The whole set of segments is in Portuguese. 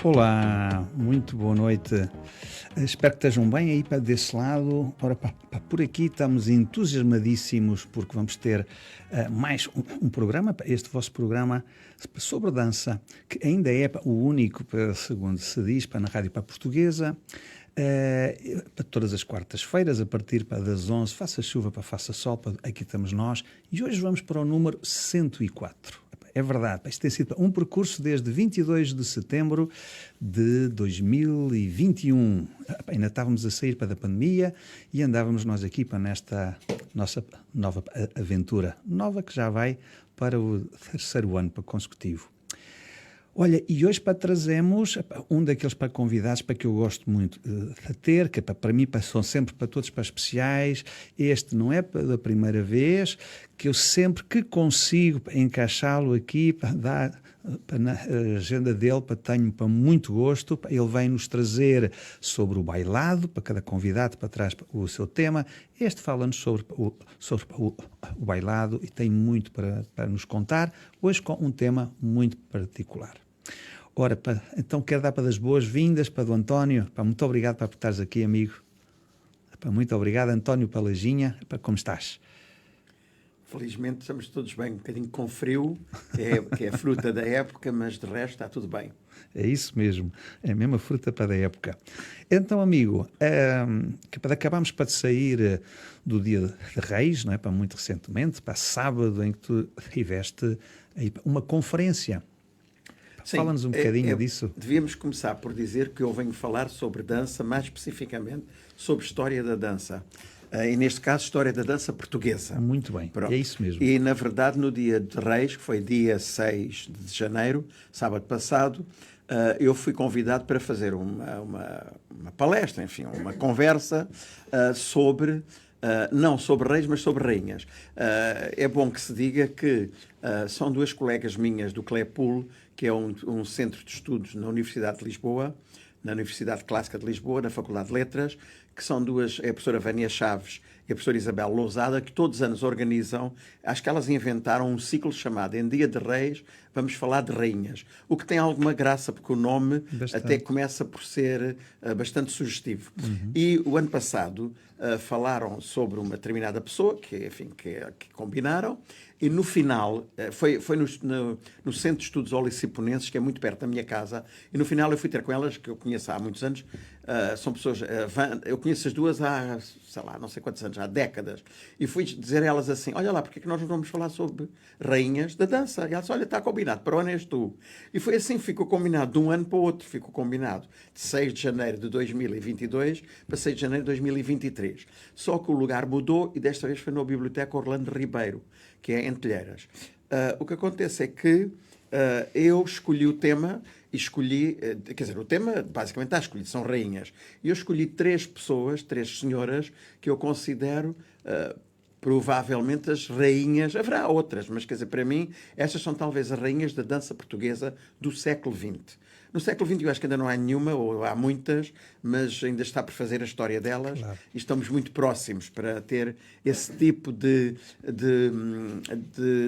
Olá, muito boa noite. Espero que estejam bem aí para desse lado. Ora, por aqui estamos entusiasmadíssimos porque vamos ter mais um programa, este vosso programa sobre dança, que ainda é o único, segundo se diz, na Rádio Portuguesa, para todas as quartas-feiras, a partir das 11, faça chuva, faça sol, aqui estamos nós, e hoje vamos para o número 104. É verdade, isto tem sido um percurso desde 22 de setembro de 2021. Ainda estávamos a sair da pandemia e andávamos nós aqui nesta nossa nova aventura. Nova que já vai para o terceiro ano consecutivo. Olha, e hoje trazemos um daqueles convidados que eu gosto muito de ter, que para mim são sempre para todos especiais. Este não é da primeira vez, que eu sempre que consigo encaixá-lo aqui, na agenda dele, tenho muito gosto. Ele vem nos trazer sobre o bailado, para cada convidado traz o seu tema. Este fala-nos sobre o bailado e tem muito para nos contar, hoje com um tema muito particular. Ora, então quero dar das boas-vindas do António. Muito obrigado por estares aqui, amigo. Muito obrigado, António Palaginha. Como estás? Felizmente estamos todos bem, um bocadinho com frio, que é a fruta da época, mas de resto está tudo bem. É isso mesmo, é a mesma fruta da época. Então, amigo, acabámos de sair do Dia de Reis, não é? Muito recentemente, sábado, em que tu tiveste uma conferência. Sim, fala-nos um bocadinho disso. Devíamos começar por dizer que eu venho falar sobre dança, mais especificamente sobre história da dança. E neste caso, história da dança portuguesa. Muito bem, Pronto. É isso mesmo. E, na verdade, no dia de Reis, que foi dia 6 de janeiro, sábado passado, eu fui convidado para fazer uma palestra, enfim, uma conversa sobre... não sobre reis, mas sobre rainhas. É bom que se diga que são duas colegas minhas do CLEPUL, que é um centro de estudos na Universidade de Lisboa, na Universidade Clássica de Lisboa, na Faculdade de Letras, que são duas, é a professora Vânia Chaves e a professora Isabel Lousada, que todos os anos organizam, acho que elas inventaram um ciclo chamado Em Dia de Reis, vamos falar de rainhas. O que tem alguma graça, porque o nome até começa por ser bastante sugestivo. Uhum. E o ano passado falaram sobre uma determinada pessoa, que combinaram, e no final, foi no Centro de Estudos Oliciponenses, que é muito perto da minha casa, e no final eu fui ter com elas, que eu conheço há muitos anos, são pessoas, eu conheço as duas há, sei lá, não sei quantos anos, há décadas, e fui dizer a elas assim, olha lá, porque é que nós não vamos falar sobre rainhas da dança? E elas, olha, está combinado, para onde és tu? E foi assim, ficou combinado de um ano para o outro, ficou combinado de 6 de janeiro de 2022 para 6 de janeiro de 2023. Só que o lugar mudou e desta vez foi na Biblioteca Orlando Ribeiro, que é em Telheiras. O que acontece é que eu escolhi o tema e escolhi, quer dizer, o tema basicamente está escolhido, são rainhas. E eu escolhi 3 pessoas, 3 senhoras, que eu considero provavelmente as rainhas, haverá outras, mas quer dizer, para mim, estas são talvez as rainhas da dança portuguesa do século XX. No século XX eu acho que ainda não há nenhuma, ou há muitas, mas ainda está por fazer a história delas. Claro. E estamos muito próximos para ter esse tipo de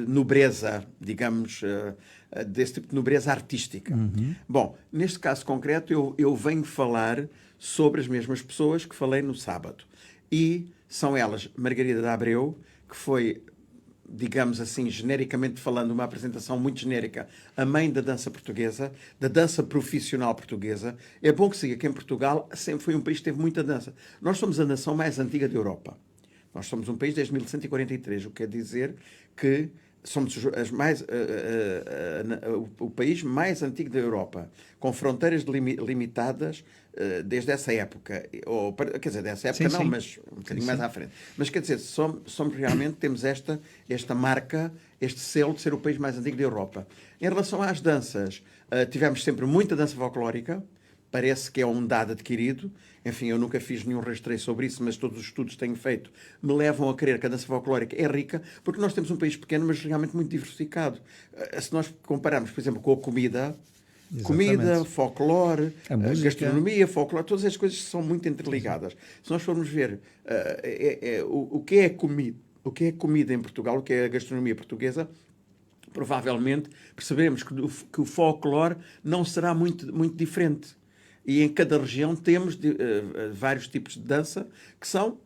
nobreza, digamos, desse tipo de nobreza artística. Uhum. Bom, neste caso concreto eu venho falar sobre as mesmas pessoas que falei no sábado. E são elas Margarida de Abreu, que foi, digamos assim, genericamente falando, uma apresentação muito genérica, a mãe da dança portuguesa, da dança profissional portuguesa. É bom que se diga que em Portugal sempre foi um país que teve muita dança. Nós somos a nação mais antiga da Europa. Nós somos um país desde 1143, o que quer dizer que somos o país mais antigo da Europa, com fronteiras limitadas desde essa época. Quer dizer, dessa época sim, não, mas um bocadinho mais à frente. Mas quer dizer, somos realmente, temos esta marca, este selo de ser o país mais antigo da Europa. Em relação às danças, tivemos sempre muita dança folclórica, parece que é um dado adquirido. Enfim, eu nunca fiz nenhum rastreio sobre isso, mas todos os estudos que tenho feito me levam a crer que a dança folclórica é rica, porque nós temos um país pequeno, mas realmente muito diversificado. Se nós compararmos, por exemplo, com a comida, folclore, a gastronomia, folclore, todas as coisas são muito interligadas. Se nós formos ver o que é comida em Portugal, o que é a gastronomia portuguesa, provavelmente percebemos que o folclore não será muito diferente. E em cada região temos vários tipos de dança que são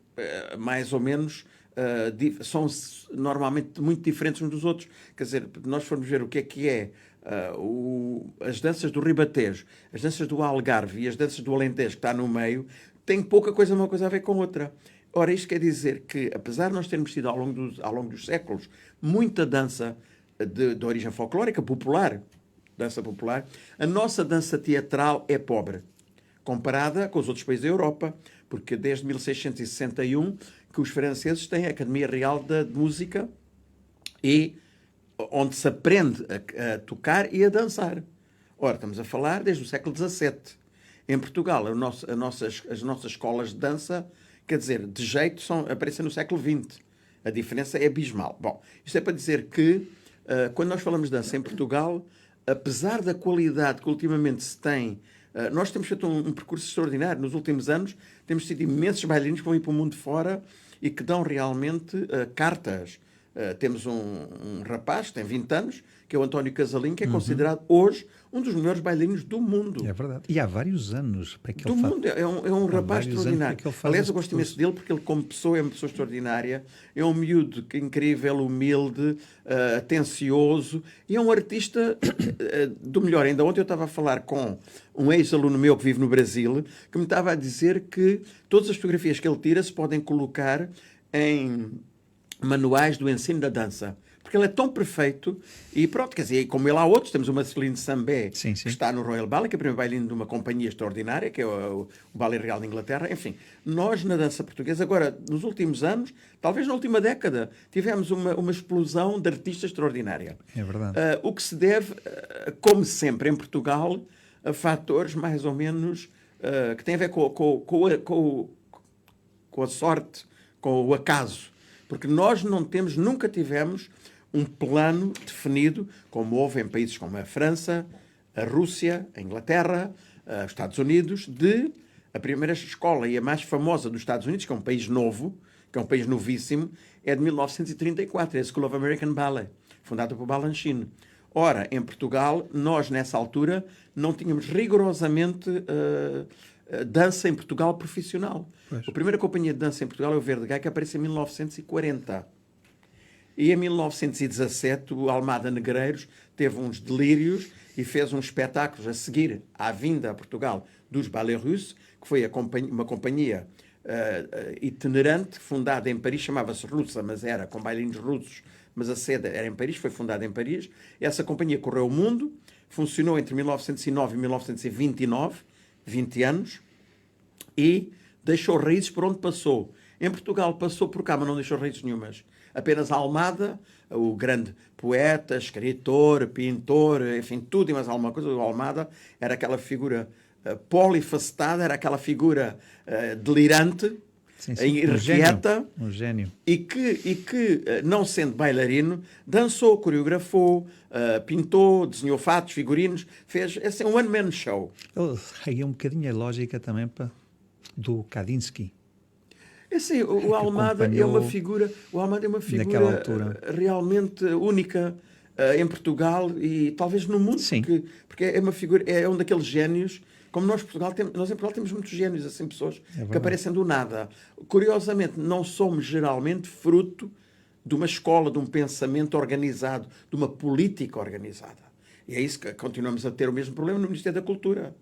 mais ou menos, são normalmente muito diferentes uns dos outros. Quer dizer, nós formos ver o que é as danças do Ribatejo, as danças do Algarve e as danças do Alentejo, que está no meio, tem pouca coisa uma coisa a ver com outra. Ora, isto quer dizer que, apesar de nós termos tido ao longo dos séculos muita dança de origem folclórica, popular, dança popular, a nossa dança teatral é pobre, comparada com os outros países da Europa, porque desde 1661 que os franceses têm a Academia Real de Música, e onde se aprende a tocar e a dançar. Ora, estamos a falar desde o século XVII. Em Portugal, as nossas escolas de dança, quer dizer, de jeito, aparecem no século XX. A diferença é abismal. Bom, isto é para dizer que, quando nós falamos de dança em Portugal, apesar da qualidade que ultimamente se tem, nós temos feito um percurso extraordinário. Nos últimos anos, temos tido imensos bailarinos que vão ir para o mundo fora e que dão realmente cartas. Temos um rapaz que tem 20 anos, que é o António Casalinho, que é considerado hoje um dos melhores bailarinos do mundo. É verdade. E há vários anos para que do ele mundo. É um rapaz extraordinário. Aliás, eu gosto imenso dele porque ele, como pessoa, é uma pessoa extraordinária. É um miúdo incrível, humilde, atencioso, e é um artista do melhor. Ainda ontem eu estava a falar com um ex-aluno meu que vive no Brasil, que me estava a dizer que todas as fotografias que ele tira se podem colocar em manuais do ensino da dança, porque ele é tão perfeito. E pronto, quer dizer, como ele há outros, temos uma Celine Sambé, que está no Royal Ballet, que é o primeiro bailarino de uma companhia extraordinária, que é o Ballet Real de Inglaterra. Enfim, nós na dança portuguesa, agora, nos últimos anos, talvez na última década, tivemos uma explosão de artistas extraordinária. É verdade. O que se deve, como sempre em Portugal, a fatores mais ou menos que têm a ver com a sorte, com o acaso. Porque nós nunca tivemos um plano definido, como houve em países como a França, a Rússia, a Inglaterra, os Estados Unidos, a primeira escola e a mais famosa dos Estados Unidos, que é um país novo, que é um país novíssimo, é de 1934, é a School of American Ballet, fundada por Balanchine. Ora, em Portugal, nós nessa altura não tínhamos rigorosamente dança em Portugal profissional. Pois. A primeira companhia de dança em Portugal é o Verde Gai, que aparece em 1940. E em 1917 o Almada Negreiros teve uns delírios e fez uns espetáculos a seguir à vinda a Portugal dos Ballets Russes, que foi uma companhia itinerante, fundada em Paris, chamava-se Russa, mas era com bailarinos russos, mas a sede era em Paris, foi fundada em Paris. Essa companhia correu o mundo, funcionou entre 1909 e 1929, 20 anos, e deixou raízes por onde passou. Em Portugal passou por cá, mas não deixou raízes nenhumas. Apenas Almada, o grande poeta, escritor, pintor, enfim, tudo e mais alguma coisa. O Almada era aquela figura polifacetada, era aquela figura delirante, irrequieta, um gênio. E que, não sendo bailarino, dançou, coreografou, pintou, desenhou fatos, figurinos, fez assim, um one-man show. Ele reguei um bocadinho a lógica também do Kandinsky. Assim, o Almada é uma figura, realmente única em Portugal e talvez no mundo, porque é uma figura, é um daqueles génios. Como nós em Portugal temos muitos génios, assim, pessoas que aparecem do nada. Curiosamente, não somos geralmente fruto de uma escola, de um pensamento organizado, de uma política organizada. E é isso que continuamos a ter o mesmo problema no Ministério da Cultura.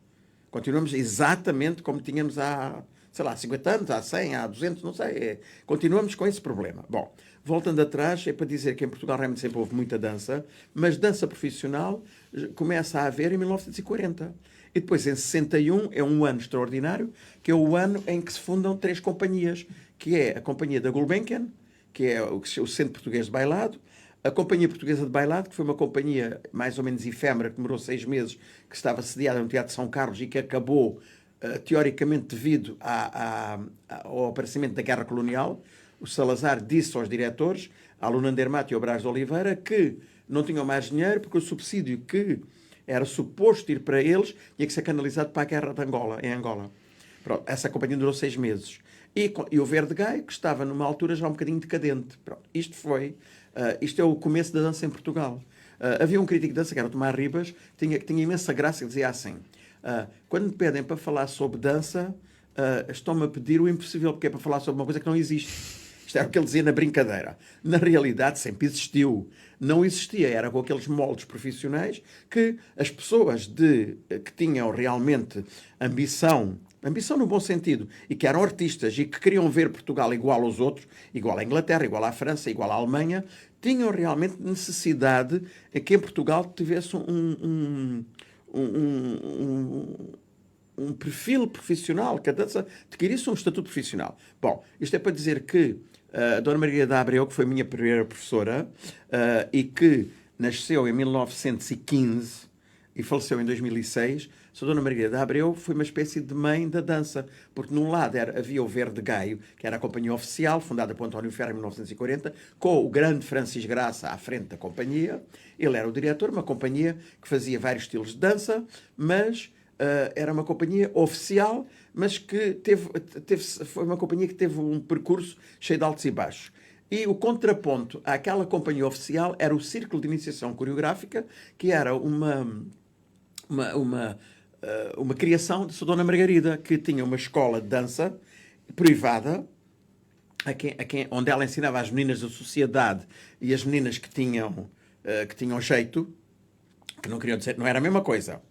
Continuamos exatamente como tínhamos há 50 anos, há 100, há 200, não sei. Continuamos com esse problema. Bom, voltando atrás, é para dizer que em Portugal realmente sempre houve muita dança, mas dança profissional começa a haver em 1940. E depois, em 61, é um ano extraordinário, que é o ano em que se fundam 3 companhias, que é a Companhia da Gulbenkian, que é o Centro Português de Bailado, a Companhia Portuguesa de Bailado, que foi uma companhia mais ou menos efêmera, que demorou 6 meses, que estava sediada no Teatro de São Carlos e que acabou, teoricamente, devido ao aparecimento da Guerra Colonial. O Salazar disse aos diretores, a Lunander Mato e ao Brás de Oliveira, que não tinham mais dinheiro porque o subsídio que era suposto ir para eles tinha que ser canalizado para a Guerra de Angola, em Angola. Pronto, essa companhia durou 6 meses. E o Verde Gai, que estava numa altura já um bocadinho decadente. Pronto, isto é o começo da dança em Portugal. Havia um crítico de dança, que era o Tomás Ribas, que tinha imensa graça, e dizia assim, quando me pedem para falar sobre dança, estão-me a pedir o impossível, porque é para falar sobre uma coisa que não existe. Isto era o que ele dizia na brincadeira. Na realidade, sempre existiu. Não existia, era com aqueles moldes profissionais que as pessoas que tinham realmente ambição no bom sentido, e que eram artistas e que queriam ver Portugal igual aos outros, igual à Inglaterra, igual à França, igual à Alemanha, tinham realmente necessidade que em Portugal tivesse um perfil profissional, que a dança adquirisse um estatuto profissional. Bom, isto é para dizer que a Dona Margarida de Abreu, que foi a minha primeira professora, e que nasceu em 1915 e faleceu em 2006, a Dona Margarida de Abreu foi uma espécie de mãe da dança, porque num lado havia o Verde Gaio, que era a companhia oficial, fundada por António Ferro em 1940, com o grande Francis Graça à frente da companhia. Ele era o diretor, uma companhia que fazia vários estilos de dança, mas era uma companhia oficial, mas que foi uma companhia que teve um percurso cheio de altos e baixos. E o contraponto àquela companhia oficial era o Círculo de Iniciação Coreográfica, que era uma criação de Dona Margarida, que tinha uma escola de dança privada, onde ela ensinava as meninas da sociedade e as meninas que tinham jeito, que não queriam dizer, não era a mesma coisa.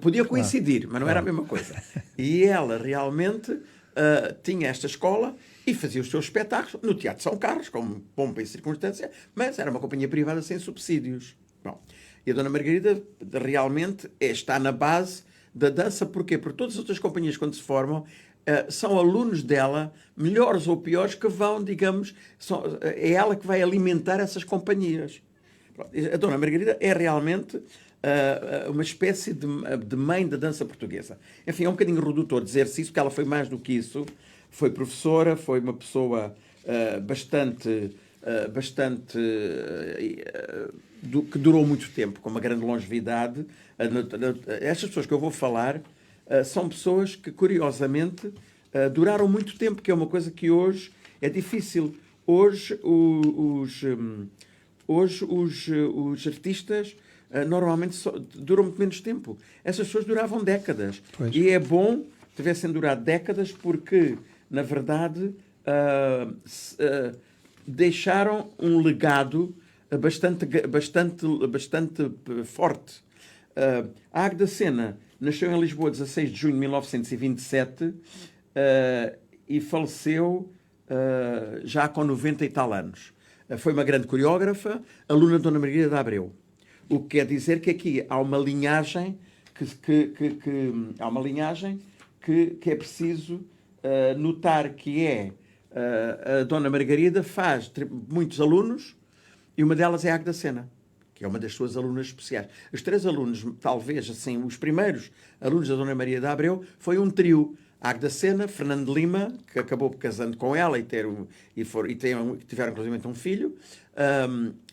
Podia coincidir, mas não era a mesma coisa. E ela realmente tinha esta escola e fazia os seus espetáculos no Teatro São Carlos, como pompa e circunstância, mas era uma companhia privada sem subsídios. Bom, e a Dona Margarida realmente está na base da dança. Porquê? Porque todas as outras companhias, quando se formam, são alunos dela, melhores ou piores, que vão, digamos, é ela que vai alimentar essas companhias. A Dona Margarida é realmente uma espécie de mãe da dança portuguesa. Enfim, é um bocadinho redutor dizer-se isso, porque ela foi mais do que isso. Foi professora, foi uma pessoa que durou muito tempo, com uma grande longevidade. Estas pessoas que eu vou falar são pessoas que, curiosamente, duraram muito tempo, que é uma coisa que hoje é difícil. Hoje os artistas normalmente duram muito menos tempo. Essas pessoas duravam décadas. Pois. E é bom que tivessem durado décadas porque, na verdade, deixaram um legado bastante forte. A Águeda Sena nasceu em Lisboa 16 de junho de 1927 e faleceu já com 90 e tal anos. Foi uma grande coreógrafa, aluna de Dona Margarida de Abreu. O que quer dizer que aqui há uma linhagem que é preciso notar que a Dona Margarida faz muitos alunos e uma delas é a Águeda Sena, que é uma das suas alunas especiais. Os 3 alunos, talvez assim, os primeiros alunos da Dona Maria de Abreu, foi um trio. Águeda Sena, Fernando Lima, que acabou casando com ela e tiveram inclusive um filho,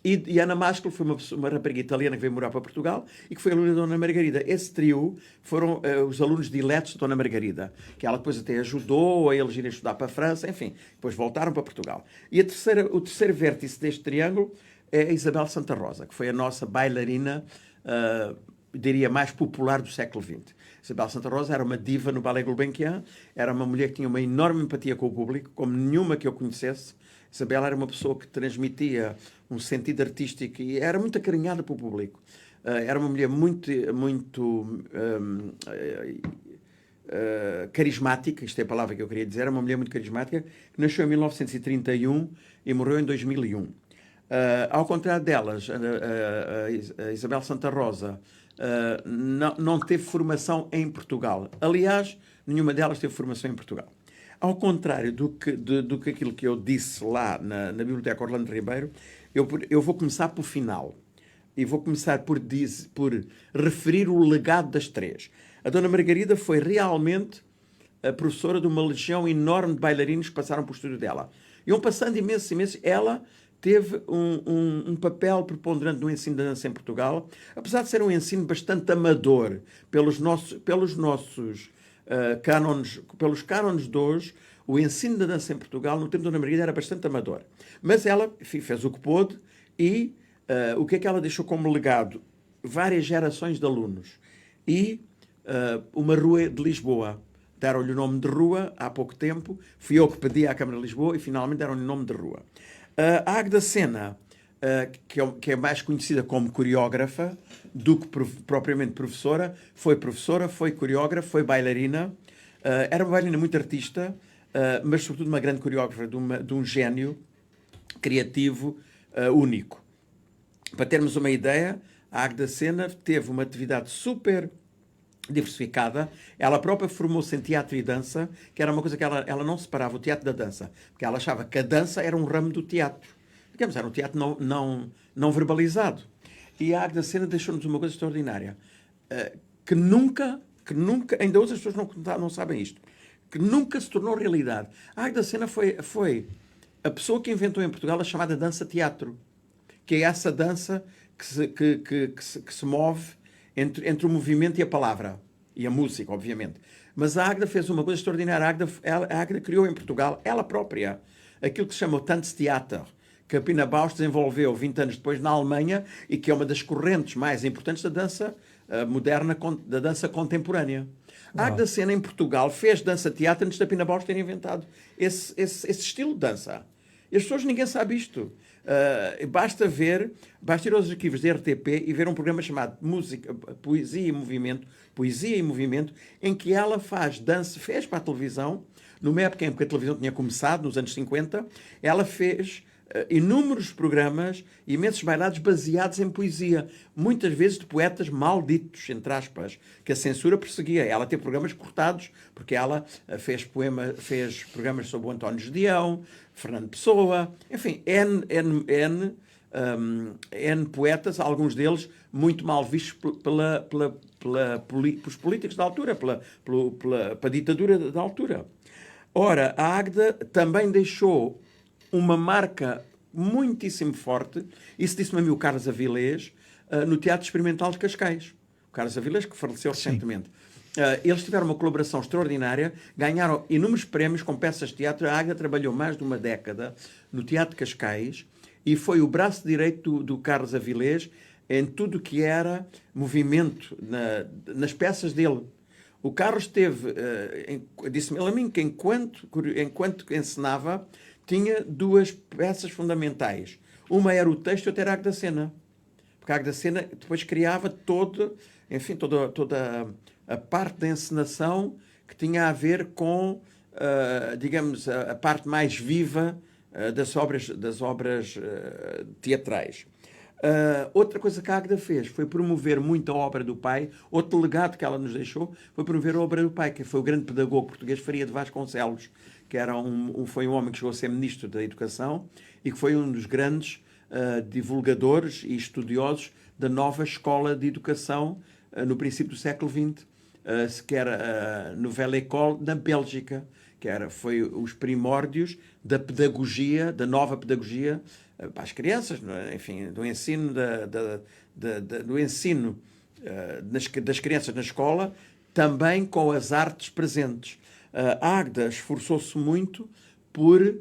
e Ana Máscolo foi uma rapariga italiana que veio morar para Portugal e que foi aluna da Dona Margarida. Esse trio foram os alunos diletos de Dona Margarida, que ela depois até ajudou a eles irem estudar para a França, enfim, depois voltaram para Portugal. E o terceiro vértice deste triângulo é a Isabel Santa Rosa, que foi a nossa bailarina, diria, mais popular do século XX. Isabel Santa Rosa era uma diva no Ballet Gulbenkian, era uma mulher que tinha uma enorme empatia com o público, como nenhuma que eu conhecesse. Isabel era uma pessoa que transmitia um sentido artístico e era muito acarinhada pelo público. Era uma mulher muito carismática, isto é a palavra que eu queria dizer, era uma mulher muito carismática, que nasceu em 1931 e morreu em 2001. Ao contrário delas, a Isabel Santa Rosa não teve formação em Portugal. Aliás, nenhuma delas teve formação em Portugal. Ao contrário do que aquilo que eu disse lá na Biblioteca Orlando Ribeiro, eu vou começar pelo final. E vou começar por referir o legado das 3. A Dona Margarida foi realmente a professora de uma legião enorme de bailarinos que passaram por estúdio dela. Iam passando imenso. Ela teve um papel preponderante no ensino da dança em Portugal, apesar de ser um ensino bastante amador pelos nossos cânones de hoje. O ensino da dança em Portugal, no tempo da Dona Margarida, era bastante amador. Mas ela fez o que pôde e O que é que ela deixou como legado? Várias gerações de alunos e uma rua de Lisboa. Deram-lhe o nome de rua há pouco tempo. Fui eu que pedi à Câmara de Lisboa e finalmente deram-lhe o nome de rua. A Águeda Sena, que é mais conhecida como coreógrafa do que propriamente professora, foi coreógrafa, foi bailarina. Era uma bailarina muito artista, mas sobretudo uma grande coreógrafa, de um gênio criativo único. Para termos uma ideia, a Águeda Sena teve uma atividade super diversificada. Ela própria formou-se em teatro e dança, que era uma coisa que ela não separava o teatro da dança, porque ela achava que a dança era um ramo do teatro. Digamos, era um teatro não verbalizado. E a Águeda Sena deixou-nos uma coisa extraordinária, que nunca, ainda hoje as pessoas não sabem isto, que nunca se tornou realidade. A Águeda Sena foi a pessoa que inventou em Portugal a chamada dança-teatro, que é essa dança que se move entre o movimento e a palavra. E a música, obviamente. Mas a Águeda fez uma coisa extraordinária. A Águeda criou em Portugal, ela própria, aquilo que se chama o Tanztheater, que a Pina Bausch desenvolveu 20 anos depois na Alemanha e que é uma das correntes mais importantes da dança moderna, da dança contemporânea. A Águeda Sena, em Portugal, fez dança-teatro antes da Pina Bausch ter inventado esse estilo de dança. E as pessoas, ninguém sabe isto. Basta ir aos arquivos da RTP e ver um programa chamado Poesia e Movimento, em que ela fez para a televisão, numa época em que a televisão tinha começado, nos anos 50, ela fez inúmeros programas, imensos bailados baseados em poesia, muitas vezes de poetas malditos, entre aspas, que a censura perseguia. Ela teve programas cortados, porque ela fez programas sobre o António Gedeão, Fernando Pessoa, enfim, N poetas, alguns deles muito mal vistos pelos políticos da altura, pela ditadura da altura. Ora, a Águeda também deixou uma marca muitíssimo forte, isso disse-me a mim o Carlos Avilés, no Teatro Experimental de Cascais. O Carlos Avilés, que faleceu recentemente. Eles tiveram uma colaboração extraordinária, ganharam inúmeros prémios com peças de teatro. A Águeda trabalhou mais de uma década no Teatro de Cascais e foi o braço direito do Carlos Avilés em tudo o que era movimento nas peças dele. O Carlos disse-me ele a mim que enquanto encenava, tinha duas peças fundamentais. Uma era o texto e outra era a Águeda Sena. Porque a Águeda Sena depois criava toda a parte da encenação que tinha a ver com, digamos, a parte mais viva das obras teatrais. Outra coisa que a Águeda fez foi promover muito a obra do pai. Outro legado que ela nos deixou foi promover a obra do pai, que foi o grande pedagogo português Faria de Vasconcelos, que foi um homem que chegou a ser ministro da Educação e que foi um dos grandes divulgadores e estudiosos da nova escola de educação no princípio do século XX, que era a Nouvelle École na Bélgica, foi os primórdios da pedagogia, da nova pedagogia para as crianças, enfim, do ensino das crianças na escola, também com as artes presentes. A Águeda esforçou-se muito por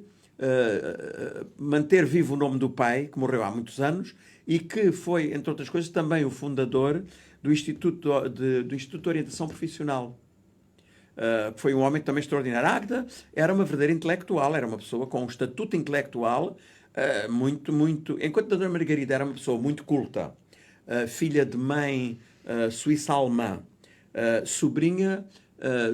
manter vivo o nome do pai, que morreu há muitos anos, e que foi, entre outras coisas, também o fundador do Instituto de Orientação Profissional. Foi um homem também extraordinário. A Águeda era uma verdadeira intelectual, era uma pessoa com um estatuto intelectual muito... Enquanto a Dona Margarida era uma pessoa muito culta, filha de mãe suíça-alemã, sobrinha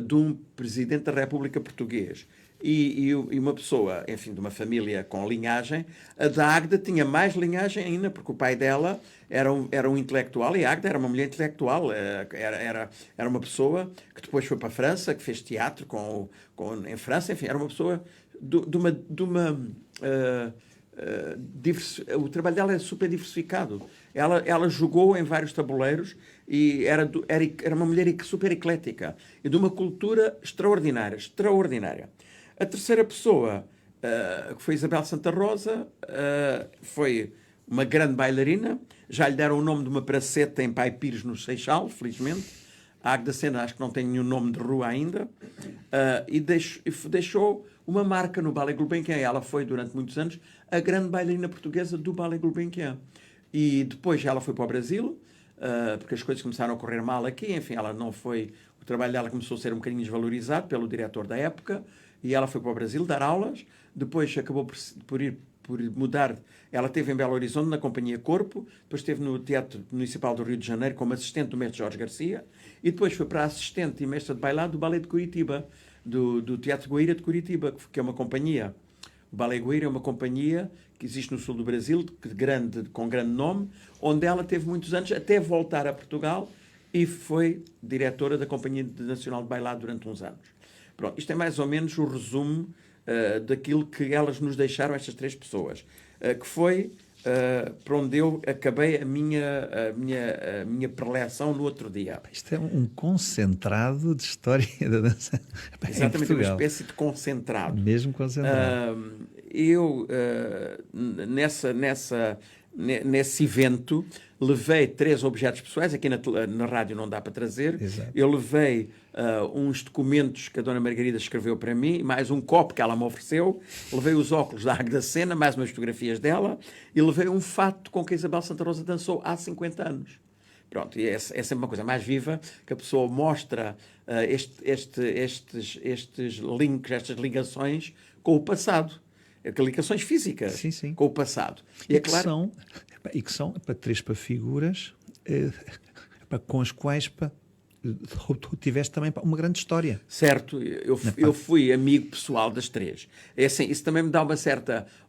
de um presidente da República Portuguesa e uma pessoa, enfim, de uma família com linhagem, a da Águeda tinha mais linhagem ainda, porque o pai dela era um intelectual e a Águeda era uma mulher intelectual, era uma pessoa que depois foi para a França, que fez teatro em França, enfim, era uma pessoa o trabalho dela é super diversificado. Ela jogou em vários tabuleiros e era uma mulher super eclética e de uma cultura extraordinária. A terceira pessoa, que foi Isabel Santa Rosa, foi uma grande bailarina. Já lhe deram o nome de uma praceta em Pai Pires, no Seixal, felizmente. A Águeda Sena acho que não tem nenhum nome de rua ainda. E deixou uma marca no Ballet Gulbenkian. Ela foi, durante muitos anos, a grande bailarina portuguesa do Ballet Gulbenkian. E depois ela foi para o Brasil, porque as coisas começaram a correr mal aqui. Enfim, ela não foi... O trabalho dela começou a ser um bocadinho desvalorizado pelo diretor da época, e ela foi para o Brasil dar aulas. Depois acabou por mudar. Ela esteve em Belo Horizonte, na Companhia Corpo, depois esteve no Teatro Municipal do Rio de Janeiro como assistente do mestre Jorge Garcia, e depois foi para assistente e mestra de bailado do Ballet de Curitiba, do Teatro Guaíra de Curitiba, que é uma companhia. O Ballet Guaíra é uma companhia que existe no sul do Brasil, com grande nome, onde ela teve muitos anos, até voltar a Portugal, e foi diretora da Companhia Nacional de Bailado durante uns anos. Pronto, isto é mais ou menos o resumo daquilo que elas nos deixaram, estas três pessoas, que foi para onde eu acabei a minha preleção no outro dia. Isto é um concentrado de história da dança. Exatamente, uma espécie de concentrado. Mesmo concentrado. Nesse evento, levei 3 objetos pessoais. Aqui na rádio não dá para trazer. Exato. Eu levei uns documentos que a Dona Margarida escreveu para mim, mais um copo que ela me ofereceu. Levei os óculos da Águeda Sena, mais umas fotografias dela. E levei um fato com que a Isabel Santa Rosa dançou há 50 anos. Pronto, e é sempre uma coisa mais viva, que a pessoa mostra estes links, estas ligações com o passado. Ligações físicas, sim, sim, com o passado. E que são para 3 figuras com as quais tu tiveste também uma grande história. Certo, eu fui amigo pessoal das 3. É assim, isso também me dá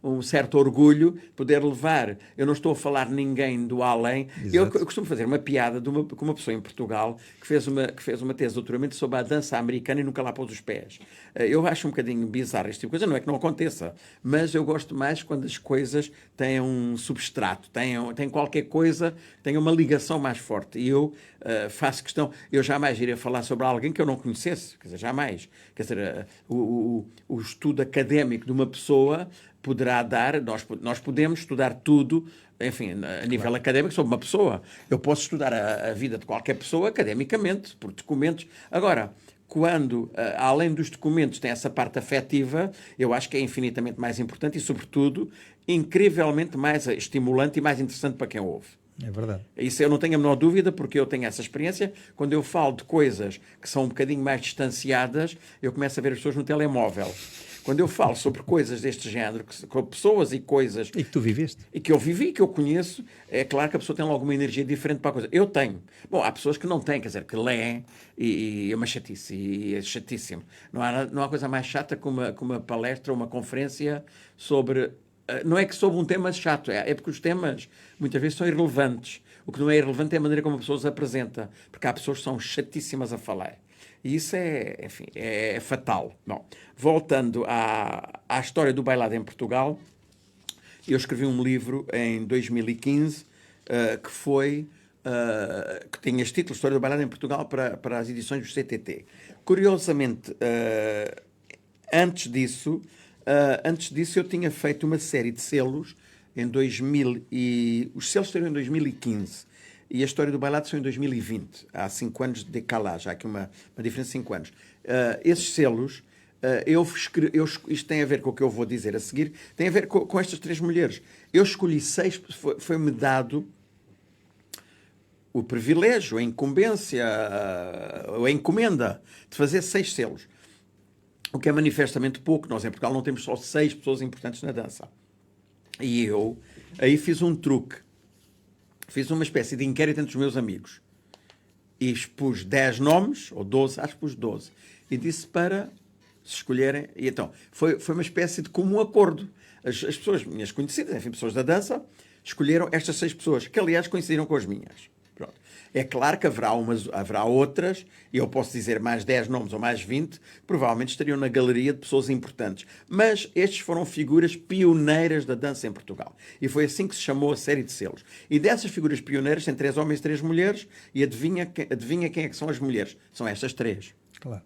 um certo orgulho poder levar. Eu não estou a falar de ninguém do além. Eu costumo fazer uma piada com uma pessoa em Portugal que fez uma tese de doutoramento sobre a dança americana e nunca lá pôs os pés. Eu acho um bocadinho bizarro este tipo de coisa, não é que não aconteça, mas eu gosto mais quando as coisas têm um substrato, têm qualquer coisa, têm uma ligação mais forte. E eu faço questão, eu jamais iria falar sobre alguém que eu não conhecesse, quer dizer, jamais. Quer dizer, o estudo académico de uma pessoa poderá dar, nós podemos estudar tudo, enfim, a nível académico sobre uma pessoa. Eu posso estudar a vida de qualquer pessoa academicamente, por documentos. Agora, quando, além dos documentos, tem essa parte afetiva, eu acho que é infinitamente mais importante e, sobretudo, incrivelmente mais estimulante e mais interessante para quem ouve. É verdade. Isso eu não tenho a menor dúvida, porque eu tenho essa experiência. Quando eu falo de coisas que são um bocadinho mais distanciadas, eu começo a ver as pessoas no telemóvel. Quando eu falo sobre coisas deste género, com pessoas e coisas... E que tu viveste. E que eu vivi, que eu conheço, é claro que a pessoa tem logo uma energia diferente para a coisa. Eu tenho. Bom, há pessoas que não têm, quer dizer, que leem e é uma chatice, e é chatíssimo. Não há coisa mais chata que uma palestra ou uma conferência sobre... Não é que sobre um tema chato, é porque os temas muitas vezes são irrelevantes. O que não é irrelevante é a maneira como a pessoa se apresenta, porque há pessoas que são chatíssimas a falar. E isso enfim, é fatal. Bom, voltando à história do bailado em Portugal, eu escrevi um livro em 2015 que tinha este título, História do Bailado em Portugal, para as edições do CTT. Curiosamente, antes disso eu tinha feito uma série de selos em 2000 e os selos saíram em 2015 e a história do bailado saiu em 2020. Há 5 anos de decalagem, há aqui uma diferença de 5 anos. Esses selos, isto tem a ver com o que eu vou dizer a seguir, tem a ver com estas 3 mulheres. Eu escolhi 6, foi-me dado o privilégio, a incumbência, a encomenda de fazer 6 selos. O que é manifestamente pouco. Nós em Portugal não temos só 6 pessoas importantes na dança. E eu aí fiz um truque. Fiz uma espécie de inquérito entre os meus amigos. E expus 10 nomes, ou 12, acho que pus 12. E disse para se escolherem. E então, foi uma espécie de comum acordo. As pessoas, minhas conhecidas, enfim, pessoas da dança, escolheram estas 6 pessoas, que aliás coincidiram com as minhas. Pronto. É claro que haverá outras, e eu posso dizer mais 10 nomes ou mais 20, provavelmente estariam na galeria de pessoas importantes. Mas estes foram figuras pioneiras da dança em Portugal. E foi assim que se chamou a série de selos. E dessas figuras pioneiras tem 3 homens e 3 mulheres, e adivinha quem é que são as mulheres? São estas 3. Claro.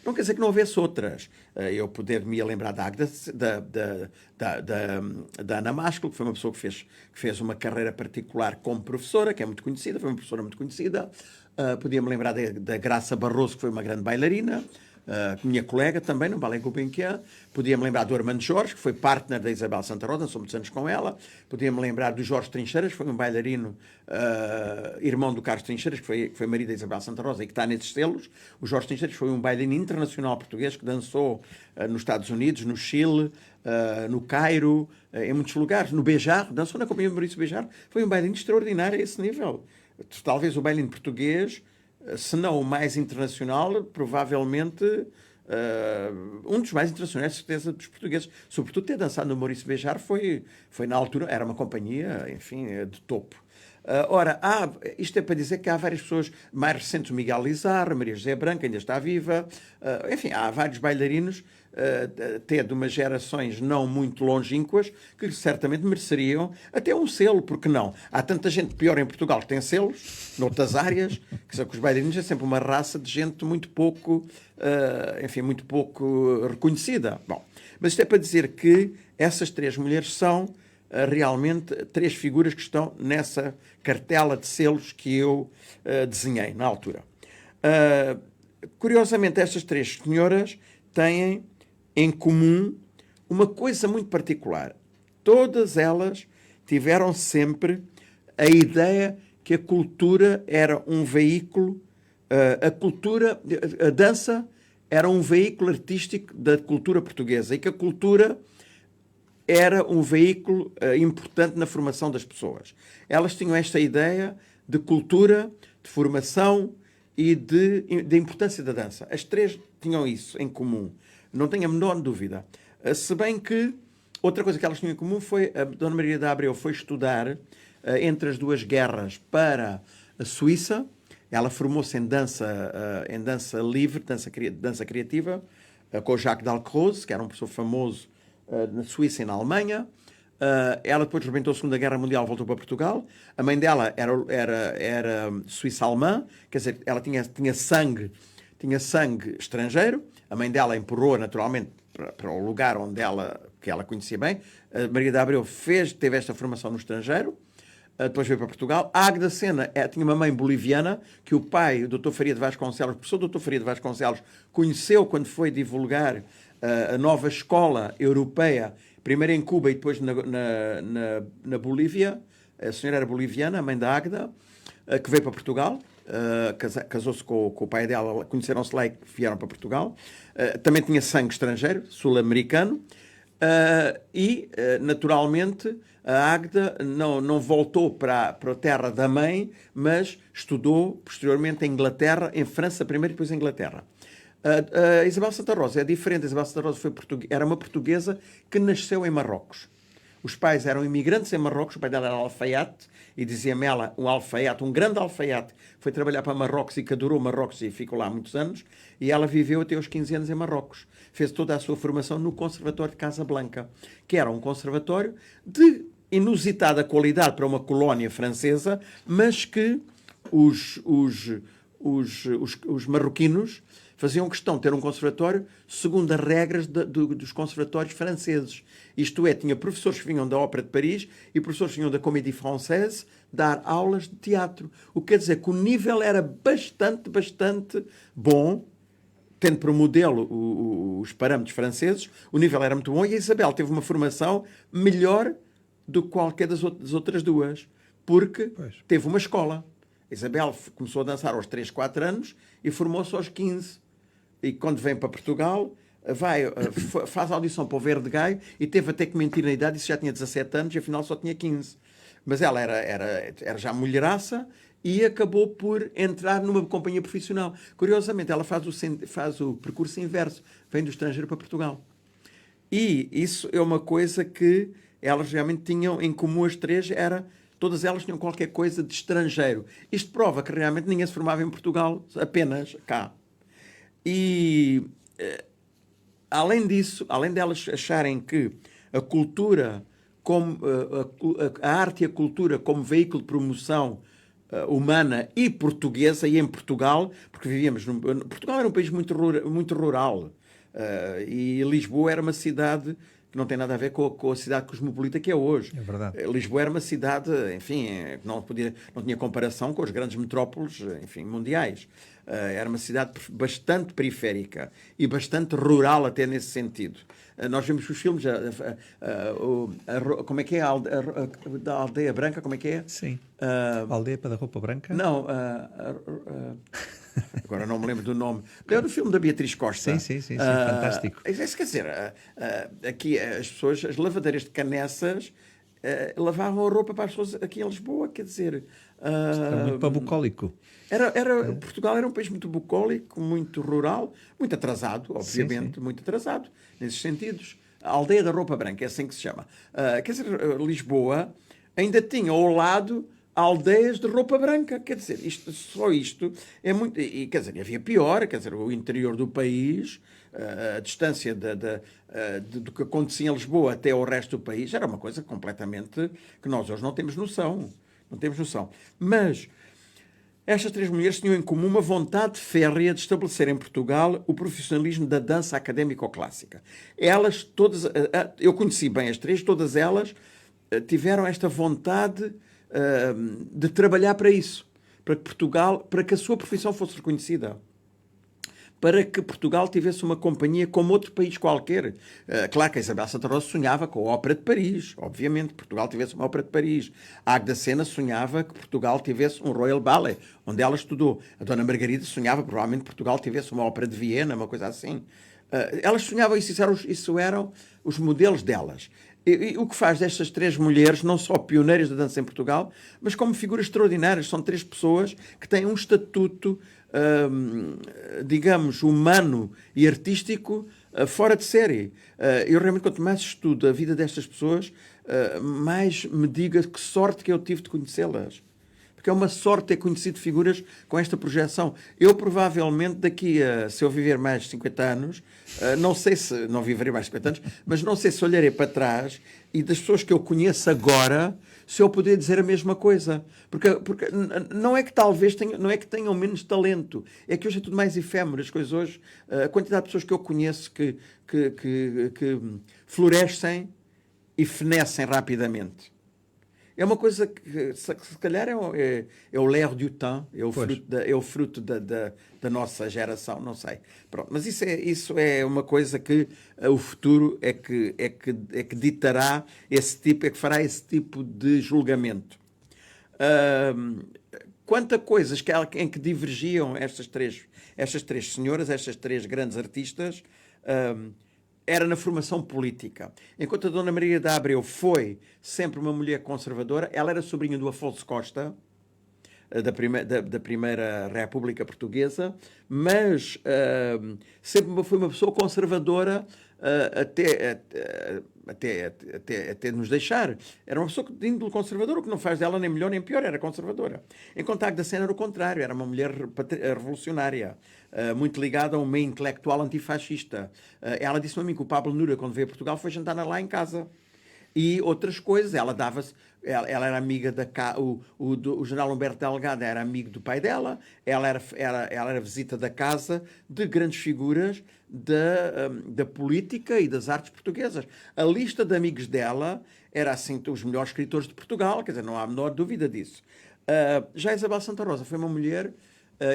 Não quer dizer que não houvesse outras. Eu poder-me lembrar da Ana Másculo, que foi uma pessoa que fez uma carreira particular como professora, que é muito conhecida, foi uma professora muito conhecida. Podia-me lembrar da Graça Barroso, que foi uma grande bailarina. minha colega também no Ballet Gulbenkian. Podia-me lembrar do Armando Jorge, que foi partner da Isabel Santa Rosa, sou muitos anos com ela. Podia-me lembrar do Jorge Trincheiras, que foi um bailarino, irmão do Carlos Trincheiras, que foi marido da Isabel Santa Rosa e que está nesses selos. O Jorge Trincheiras foi um bailarino internacional português que dançou nos Estados Unidos, no Chile, no Cairo, em muitos lugares. No Bejar, dançou na companhia de Maurício Bejar. Foi um bailarino extraordinário a esse nível. Talvez o bailarino português, se não o mais internacional, provavelmente um dos mais internacionais, certeza, dos portugueses. Sobretudo ter dançado no Maurício Bejar foi na altura, era uma companhia, enfim, de topo. Ora, isto é para dizer que há várias pessoas mais recentes, o Miguel Lizarra, Maria José Branca, ainda está viva, enfim, há vários bailarinos, até de umas gerações não muito longínquas, que certamente mereceriam até um selo, porque não? Há tanta gente pior em Portugal que tem selos, noutras áreas, que os bailarinos é sempre uma raça de gente muito pouco, enfim, muito pouco reconhecida. Bom, mas isto é para dizer que essas três mulheres são realmente três figuras que estão nessa cartela de selos que eu desenhei na altura. Curiosamente, estas três senhoras têm em comum uma coisa muito particular. Todas elas tiveram sempre a ideia que a cultura era um veículo, a dança era um veículo artístico da cultura portuguesa e que a cultura era um veículo importante na formação das pessoas. Elas tinham esta ideia de cultura, de formação e de importância da dança. As três tinham isso em comum. Não tenho a menor dúvida. Se bem que outra coisa que elas tinham em comum foi a Dona Maria de Abreu foi estudar entre as duas guerras para a Suíça. Ela formou-se em dança livre, dança criativa, com o Jacques Dalcroze, que era um professor famoso na Suíça e na Alemanha. Ela depois rebentou a Segunda Guerra Mundial, voltou para Portugal. A mãe dela era suíça-alemã, quer dizer, ela tinha sangue estrangeiro. A mãe dela empurrou naturalmente para o lugar que ela conhecia bem. A Maria de Abreu teve esta formação no estrangeiro, depois veio para Portugal. A Águeda Sena tinha uma mãe boliviana que o pai, o Dr. Faria de Vasconcelos, o professor Dr. Faria de Vasconcelos, conheceu quando foi divulgar a nova escola europeia, primeiro em Cuba e depois na Bolívia. A senhora era boliviana, a mãe da Águeda, que veio para Portugal. Casou-se com o pai dela, conheceram-se lá e vieram para Portugal. Também tinha sangue estrangeiro, sul-americano. Naturalmente, a Águeda não voltou para a terra da mãe, mas estudou posteriormente em Inglaterra, em França primeiro e depois em Inglaterra. A Isabel Santa Rosa é diferente. A Isabel Santa Rosa era uma portuguesa que nasceu em Marrocos. Os pais eram imigrantes em Marrocos, o pai dela era alfaiate, e dizia-me ela, um grande alfaiate, foi trabalhar para Marrocos e que adorou Marrocos e ficou lá há muitos anos, e ela viveu até aos 15 anos em Marrocos. Fez toda a sua formação no Conservatório de Casablanca, que era um conservatório de inusitada qualidade para uma colónia francesa, mas que os marroquinos faziam questão de ter um conservatório segundo as regras dos conservatórios franceses. Isto é, tinha professores que vinham da Ópera de Paris e professores que vinham da Comédie Française dar aulas de teatro. O que quer dizer que o nível era bastante bom, tendo por modelo os parâmetros franceses, o nível era muito bom e a Isabel teve uma formação melhor do que qualquer das outras duas, porque teve uma escola. A Isabel começou a dançar aos 3, 4 anos e formou-se aos 15. E quando vem para Portugal, faz a audição para o Verde Gaio e teve até que mentir na idade, isso já tinha 17 anos e afinal só tinha 15. Mas ela era já mulheraça e acabou por entrar numa companhia profissional. Curiosamente, ela faz o percurso inverso, vem do estrangeiro para Portugal. E isso é uma coisa que elas realmente tinham em comum, as três, todas elas tinham qualquer coisa de estrangeiro. Isto prova que realmente ninguém se formava em Portugal, apenas cá. E, além disso, além delas acharem que a cultura, a arte e a cultura como veículo de promoção humana e portuguesa, e em Portugal, porque Portugal era um país muito rural, e Lisboa era uma cidade que não tem nada a ver com a cidade cosmopolita que é hoje. É verdade. Lisboa era uma cidade, enfim, que não tinha comparação com as grandes metrópoles, enfim, mundiais. Era uma cidade bastante periférica e bastante rural até nesse sentido. Nós vemos os filmes, como é que é? Da Aldeia Branca, como é que é? Sim. A Aldeia para a Roupa Branca? Não, agora não me lembro do nome. É do filme da Beatriz Costa. Sim, fantástico. Isso quer dizer, aqui as pessoas, as lavadeiras de Canessas, lavavam a roupa para as pessoas aqui em Lisboa, quer dizer... Era muito para bucólico. Portugal era um país muito bucólico, muito rural, muito atrasado, obviamente, muito atrasado, nesses sentidos. A Aldeia da Roupa Branca, é assim que se chama. Quer dizer, Lisboa ainda tinha ao lado aldeias de roupa branca, quer dizer, só isto é muito... E, quer dizer, havia pior, quer dizer, o interior do país, a distância do que acontecia em Lisboa até o resto do país, era uma coisa completamente que nós hoje não temos noção. Não temos noção. Mas estas três mulheres tinham em comum uma vontade férrea de estabelecer em Portugal o profissionalismo da dança académico-clássica. Elas, todas, eu conheci bem as três, todas elas tiveram esta vontade de trabalhar para isso, para que a sua profissão fosse reconhecida, para que Portugal tivesse uma companhia como outro país qualquer. Claro que a Isabel Santa Rosa sonhava com a Ópera de Paris, obviamente, Portugal tivesse uma Ópera de Paris. A Águeda Sena sonhava que Portugal tivesse um Royal Ballet, onde ela estudou. A Dona Margarida sonhava provavelmente que Portugal tivesse uma Ópera de Viena, uma coisa assim. Elas sonhavam isso eram os modelos delas. E o que faz destas três mulheres, não só pioneiras da dança em Portugal, mas como figuras extraordinárias. São três pessoas que têm um estatuto, digamos, humano e artístico fora de série. Eu realmente, quanto mais estudo a vida destas pessoas, mais me diga que sorte que eu tive de conhecê-las. Porque é uma sorte ter conhecido figuras com esta projeção. Eu, provavelmente, se eu viver mais de 50 anos, não sei se, não viverei mais de 50 anos, mas não sei se olharei para trás e das pessoas que eu conheço agora, se eu poder dizer a mesma coisa. Porque não é que talvez não é que tenham menos talento, é que hoje é tudo mais efêmero. As coisas hoje, a quantidade de pessoas que eu conheço que florescem e fenecem rapidamente. É uma coisa que, se calhar, é o l'air du temps, é o fruto da nossa geração, não sei. Pronto, mas isso é uma coisa que o futuro é que ditará é que fará esse tipo de julgamento. Quanto a coisas em que divergiam estas três senhoras, estas três grandes artistas, era na formação política. Enquanto a Dona Maria de Abreu foi sempre uma mulher conservadora, ela era sobrinha do Afonso Costa, da Primeira República Portuguesa, mas sempre foi uma pessoa conservadora até nos deixar. Era uma pessoa de índole conservadora, o que não faz dela nem melhor nem pior, era conservadora. Enquanto a Águeda Sena era o contrário, era uma mulher revolucionária, muito ligada a um meio intelectual antifascista. Ela disse-me a mim que o Pablo Nura, quando veio a Portugal, foi jantar lá em casa. E outras coisas, ela era amiga o general Humberto Delgado era amigo do pai dela, ela era visita da casa de grandes figuras da política e das artes portuguesas. A lista de amigos dela era assim, os melhores escritores de Portugal, quer dizer, não há a menor dúvida disso. Já Isabel Santa Rosa foi uma mulher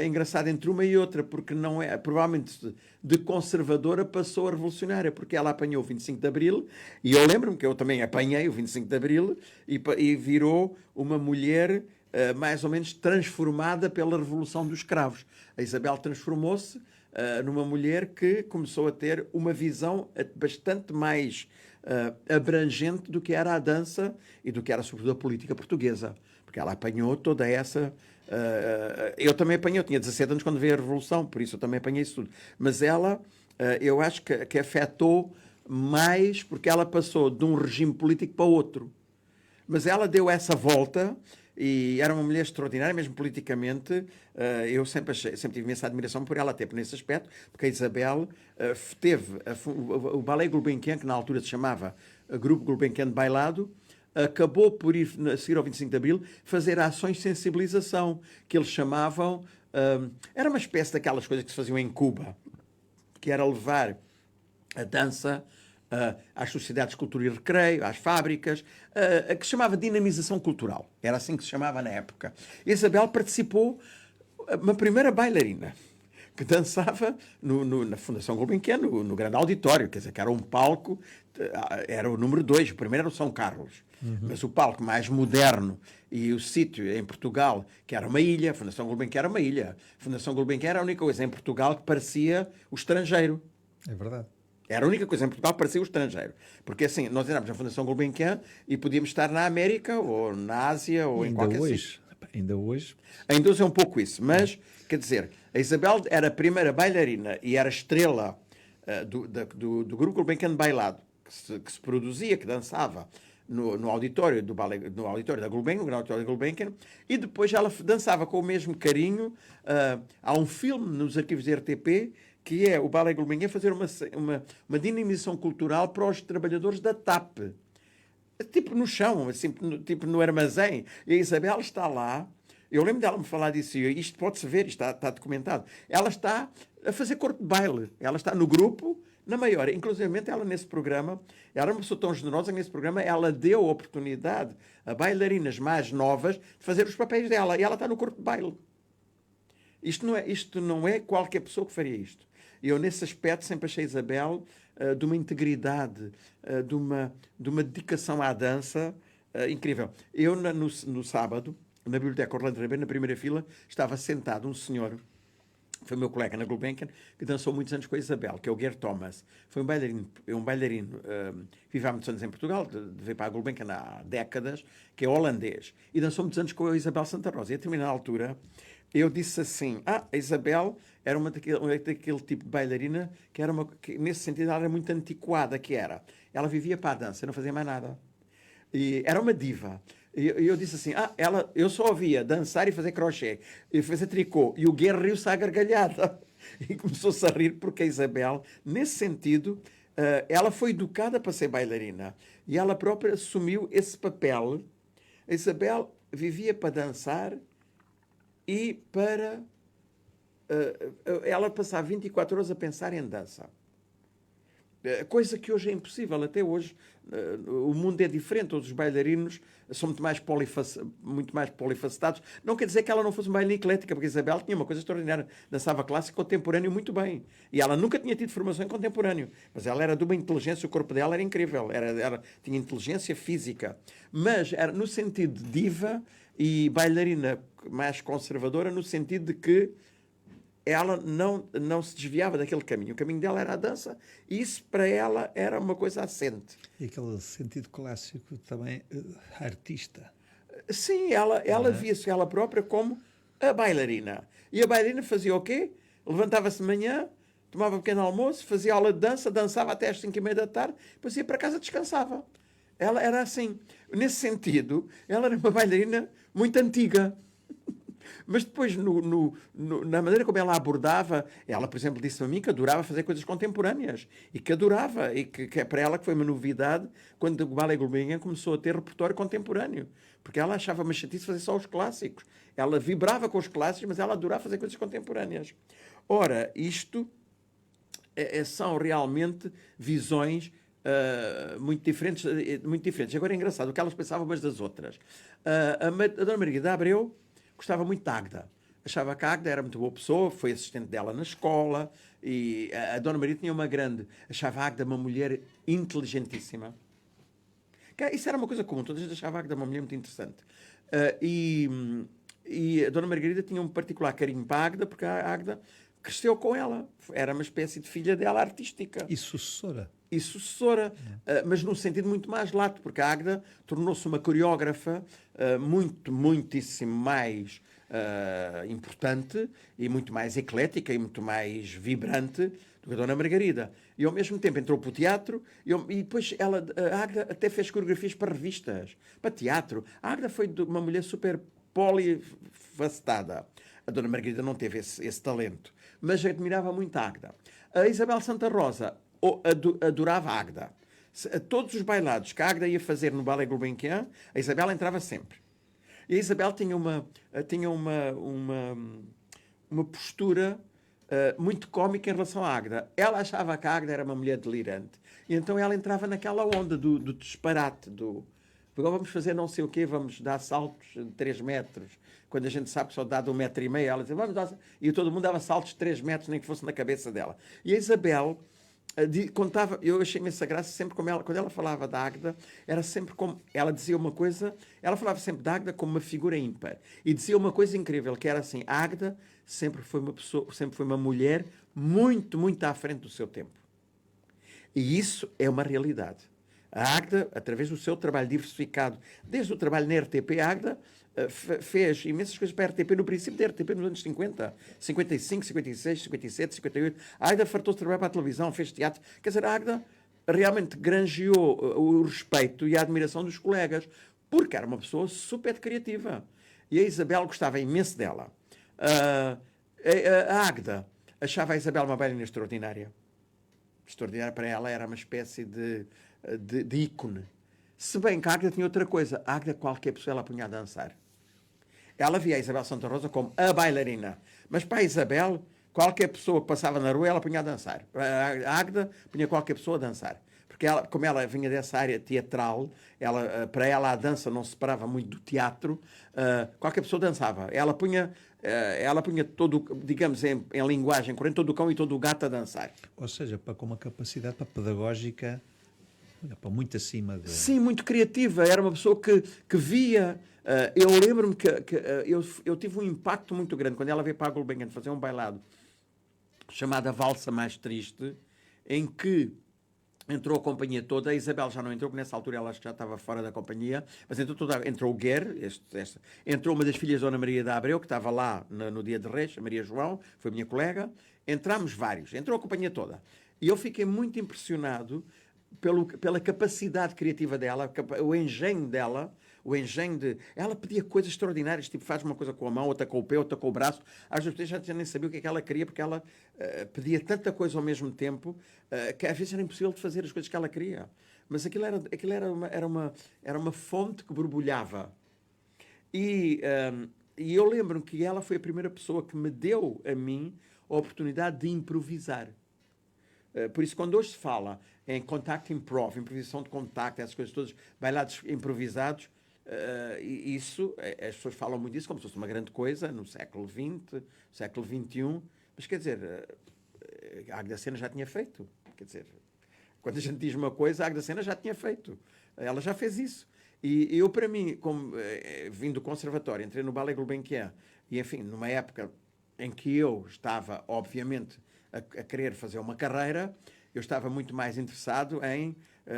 engraçada entre uma e outra, porque não é, provavelmente de conservadora passou a revolucionária, porque ela apanhou o 25 de Abril, e eu lembro-me que eu também apanhei o 25 de Abril, e virou uma mulher mais ou menos transformada pela Revolução dos Escravos. A Isabel transformou-se numa mulher que começou a ter uma visão bastante mais abrangente do que era a dança e do que era sobretudo a política portuguesa, porque ela apanhou toda essa... eu também apanhei, eu tinha 17 anos quando veio a Revolução, por isso eu também apanhei isso tudo. Mas ela, eu acho que afetou mais porque ela passou de um regime político para outro. Mas ela deu essa volta e era uma mulher extraordinária, mesmo politicamente. Eu sempre tive imensa admiração por ela, até nesse aspecto, porque a Isabel teve o Ballet Gulbenkian, que na altura se chamava Grupo Gulbenkian de Bailado, acabou por ir, a seguir ao 25 de Abril, fazer ações de sensibilização, que eles chamavam... era uma espécie daquelas coisas que se faziam em Cuba, que era levar a dança às sociedades de cultura e recreio, às fábricas, que se chamava dinamização cultural. Era assim que se chamava na época. Isabel participou uma primeira bailarina que dançava na Fundação Gulbenkian, no grande auditório, quer dizer, que era um palco, era o número 2, o primeiro era o São Carlos, mas o palco mais moderno e o sítio em Portugal, que era uma ilha, a Fundação Gulbenkian era uma ilha, a Fundação Gulbenkian era a única coisa em Portugal que parecia o estrangeiro. É verdade. Era a única coisa em Portugal que parecia o estrangeiro. Porque assim, nós entramos na Fundação Gulbenkian e podíamos estar na América, ou na Ásia, ou em qualquer sítio. Ainda hoje. Ainda hoje é um pouco isso, mas, quer dizer, a Isabel era a primeira bailarina e era estrela do grupo Gulbenkian Bailado, que se produzia, que dançava no auditório no auditório da Gulbenkian, no grande auditório da Gulbenkian, e depois ela dançava com o mesmo carinho. Há um filme nos arquivos da RTP que é o Ballet Gulbenkian fazer uma dinamização cultural para os trabalhadores da TAP. Tipo no chão, assim, tipo no armazém. E a Isabel está lá. Eu lembro dela me falar disso. E isto pode-se ver, isto está documentado. Ela está a fazer corpo de baile. Ela está no grupo, na maior. Inclusive, ela nesse programa, ela era uma pessoa tão generosa que nesse programa ela deu a oportunidade a bailarinas mais novas de fazer os papéis dela. E ela está no corpo de baile. Isto não é qualquer pessoa que faria isto. Eu, nesse aspecto, sempre achei a Isabel de uma integridade, de uma dedicação à dança incrível. Eu, no sábado, na Biblioteca Orlando Ribeiro, na primeira fila, estava sentado um senhor, foi meu colega na Gulbenkian, que dançou muitos anos com a Isabel, que é o Gerd Thomas. Foi um bailarino vive há muitos anos em Portugal, veio para a Gulbenkian há décadas, que é holandês, e dançou muitos anos com a Isabel Santa Rosa. E a determinada altura, eu disse assim, a Isabel era daquele tipo de bailarina que nesse sentido, ela era muito antiquada, ela vivia para a dança, não fazia mais nada. E era uma diva. E eu disse assim, eu só ouvia dançar e fazer crochê, e fazer tricô, e o Guerra riu-se à gargalhada. E começou-se a rir, porque a Isabel, nesse sentido, ela foi educada para ser bailarina, e ela própria assumiu esse papel. A Isabel vivia para dançar, e para ela passar 24 horas a pensar em dança. Coisa que hoje é impossível. Até hoje o mundo é diferente. Todos os bailarinos são muito mais polifacetados. Não quer dizer que ela não fosse uma bailarina eclética, porque a Isabel tinha uma coisa extraordinária. Dançava clássico contemporâneo muito bem. E ela nunca tinha tido formação em contemporâneo. Mas ela era de uma inteligência, o corpo dela era incrível. Tinha inteligência física. Mas era no sentido de diva e bailarina mais conservadora, no sentido de que ela não se desviava daquele caminho. O caminho dela era a dança, e isso para ela era uma coisa assente. E aquele sentido clássico também, artista. Sim, ela via-se ela própria como a bailarina. E a bailarina fazia o quê? Levantava-se de manhã, tomava um pequeno almoço, fazia aula de dança, dançava até às 5:30 da tarde, depois ia para casa, descansava. Ela era assim. Nesse sentido, ela era uma bailarina muito antiga. Mas depois, na maneira como ela abordava, ela, por exemplo, disse a mim que adorava fazer coisas contemporâneas. E que adorava. E que para ela que foi uma novidade quando o Ballet Gulbenkian começou a ter repertório contemporâneo. Porque ela achava uma chatice fazer só os clássicos. Ela vibrava com os clássicos, mas ela adorava fazer coisas contemporâneas. Ora, isto são realmente visões muito diferentes. Agora é engraçado o que elas pensavam umas das outras. A Dona Margarida Abreu gostava muito da Águeda. Achava que a Águeda era muito boa pessoa, foi assistente dela na escola, e a Dona Maria tinha achava a Águeda uma mulher inteligentíssima. Isso era uma coisa comum, todas achavam a Águeda uma mulher muito interessante. E a Dona Margarida tinha um particular carinho para a Águeda, porque a Águeda cresceu com ela. Era uma espécie de filha dela artística. E sucessora. Mas num sentido muito mais lato, porque a Águeda tornou-se uma coreógrafa muitíssimo mais importante e muito mais eclética e muito mais vibrante do que a Dona Margarida. E ao mesmo tempo entrou para o teatro e depois a Águeda até fez coreografias para revistas, para teatro. A Águeda foi uma mulher super polifacetada. A Dona Margarida não teve esse talento, mas admirava muito a Águeda. A Isabel Santa Rosa adorava a Águeda. Todos os bailados que a Águeda ia fazer no Ballet Gulbenkian, a Isabel entrava sempre. E a Isabel tinha uma postura muito cómica em relação à Águeda. Ela achava que a Águeda era uma mulher delirante. E então ela entrava naquela onda do disparate, Agora vamos fazer não sei o quê, vamos dar saltos de 3 metros, quando a gente sabe que só dá de 1,5 m, ela dizia, vamos dar... E todo mundo dava saltos de 3 metros, nem que fosse na cabeça dela. E a Isabel contava, eu achei imensa graça, sempre como ela, quando ela falava da Águeda, era sempre como, ela dizia uma coisa, ela falava sempre da Águeda como uma figura ímpar, e dizia uma coisa incrível, que era assim, a Águeda sempre foi uma pessoa, sempre foi uma mulher muito, muito à frente do seu tempo. E isso é uma realidade. A Águeda, através do seu trabalho diversificado, desde o trabalho na RTP, a Águeda fez imensas coisas para a RTP, no princípio da RTP nos anos 50, 55, 56, 57, 58. A Águeda fartou-se de trabalhar para a televisão, fez teatro. Quer dizer, a Águeda realmente granjeou o respeito e a admiração dos colegas, porque era uma pessoa super criativa. E a Isabel gostava imenso dela. A Águeda achava a Isabel uma bailarina extraordinária. Extraordinária para ela, era uma espécie de ícone. Se bem que a Águeda tinha outra coisa. A Águeda, qualquer pessoa, ela punha a dançar. Ela via a Isabel Santa Rosa como a bailarina. Mas para a Isabel, qualquer pessoa que passava na rua, ela punha a dançar. A Águeda punha qualquer pessoa a dançar. Porque ela, como ela vinha dessa área teatral, para ela a dança não se separava muito do teatro, qualquer pessoa dançava. Ela punha todo, digamos, em linguagem corrente, todo o cão e todo o gato a dançar. Ou seja, com uma capacidade para pedagógica para muito acima de... Sim, muito criativa. Era uma pessoa que via... eu lembro-me que eu tive um impacto muito grande quando ela veio para a Gulbenkian fazer um bailado chamado A Valsa Mais Triste, em que entrou a companhia toda. A Isabel já não entrou, porque nessa altura ela já estava fora da companhia, mas entrou o Guer, entrou uma das filhas da Dona Maria da Abreu, que estava lá no dia de Reis, a Maria João, foi minha colega. Entramos vários, entrou a companhia toda. E eu fiquei muito impressionado pela capacidade criativa dela, o engenho dela, ela pedia coisas extraordinárias, tipo faz uma coisa com a mão, outra com o pé, outra com o braço. Às vezes já nem sabia o que é que ela queria, porque ela pedia tanta coisa ao mesmo tempo, que às vezes era impossível de fazer as coisas que ela queria. Mas aquilo era uma fonte que borbulhava. E eu lembro-me que ela foi a primeira pessoa que me deu a mim a oportunidade de improvisar. Por isso, quando hoje se fala em contact improv, improvisação de contacto, essas coisas todas, bailados improvisados, as pessoas falam muito disso como se fosse uma grande coisa no século XX, século XXI, mas quer dizer, a Águeda Sena já tinha feito. Quer dizer, quando a gente diz uma coisa, a Águeda Sena já tinha feito. Ela já fez isso. E eu, para mim, como vim do conservatório, entrei no Ballet Gulbenkian, e enfim, numa época em que eu estava, obviamente, a querer fazer uma carreira, eu estava muito mais interessado em